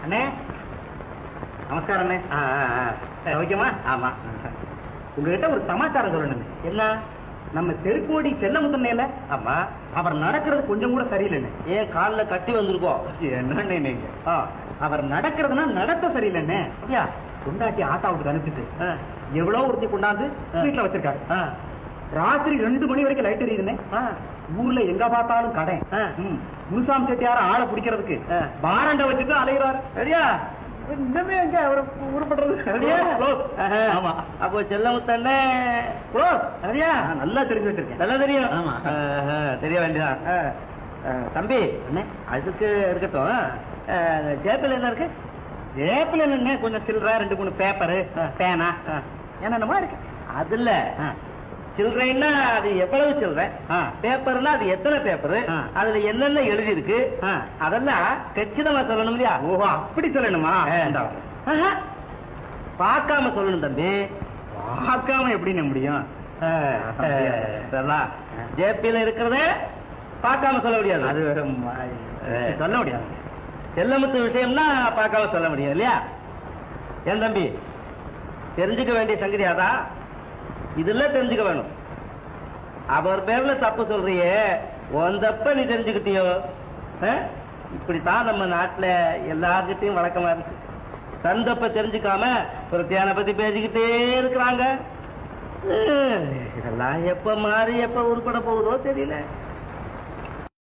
அண்ணே நமஸ்காரம் அண்ணே. ஓகேமா? ஆமா. உங்ககிட்ட ஒரு சமாச்சாரம் சொல்லணுங்க. என்ன? நம்ம தெருக்கோடி செல்லமுத்தன்னையில. ஆமா. அவர் நடக்கிறது கொஞ்சம் கூட சரியில்லைன்னு. ஏன் காலில் கட்டி வந்திருக்கோம்? என்னண்ணே நீங்க? அவர் நடக்கிறதுனா நடத்த சரியில்லைண்ணே. அப்படியா? கொண்டாட்டி ஆட்டாவுக்கு அனுப்பிட்டு எவ்வளவு ஒருத்தி கொண்டாந்து வீட்டுல வச்சிருக்காரு. ராத்திரி 2 மணி வரைக்கும் லைட் எரியுதுண்ணே. ஊர்ல எங்க பார்த்தாலும் கடை. முனுசாமி செட்டியார ஆளை பிடிக்கிறதுக்கு பாரண்ட வச்சுட்டு அலைகிறாரு. சரியா? இன்னமே எங்க அவரை உருப்படுறது. ஆமா. அப்போ செல்லமுத்தண்ணே சரியா? நல்லா தெரிஞ்சு வச்சிருக்கேன். நல்லா தெரியும். ஆமா. தெரிய வேண்டியதான். தம்பி அதுக்கு இருக்கட்டும். ஜேப்பில் என்ன இருக்கு? ஜேப்பில் என்ன கொஞ்சம் சில்லற 2-3 பேப்பரு பேனா என்னென்னமா இருக்கு. அதுல சில்லறைன்னா அது எவ்வளவு சில்லற, பேப்பர்னா அது எத்தனை பேப்பரு, அதுல என்னென்ன எழுதி இருக்கு அதெல்லாம் கச்சிதமா சொல்லணும் இல்லையா? ஓஹோ, அப்படி சொல்லணுமா? பார்க்காம சொல்லணும் தம்பி. பார்க்காம எப்படின்னு முடியும்? ஜேபியில இருக்கிறத பார்க்காம சொல்ல முடியாது. அது சொல்ல முடியாது. செல்லமுத்து விஷயம்னா பார்க்காம சொல்ல முடியும் இல்லையா? ஏன் தம்பி, தெரிஞ்சுக்க வேண்டிய சங்கதி அதான். இதெல்லாம் தெரிஞ்சுக்க வேணும். அவர் பேர்ல தப்பு சொல்றியே, உன் தப்ப நீ தெரிஞ்சுக்கிட்டியோ? இப்படித்தான் நம்ம நாட்டுல எல்லார்கிட்டையும் வழக்கமா இருக்கு. தந்தப்ப தெரிஞ்சுக்காம ஒரு தியான பத்தி பேசிக்கிட்டே இருக்கிறாங்க. இதெல்லாம் எப்ப மாறி எப்ப உருப்பட போகுதோ தெரியல.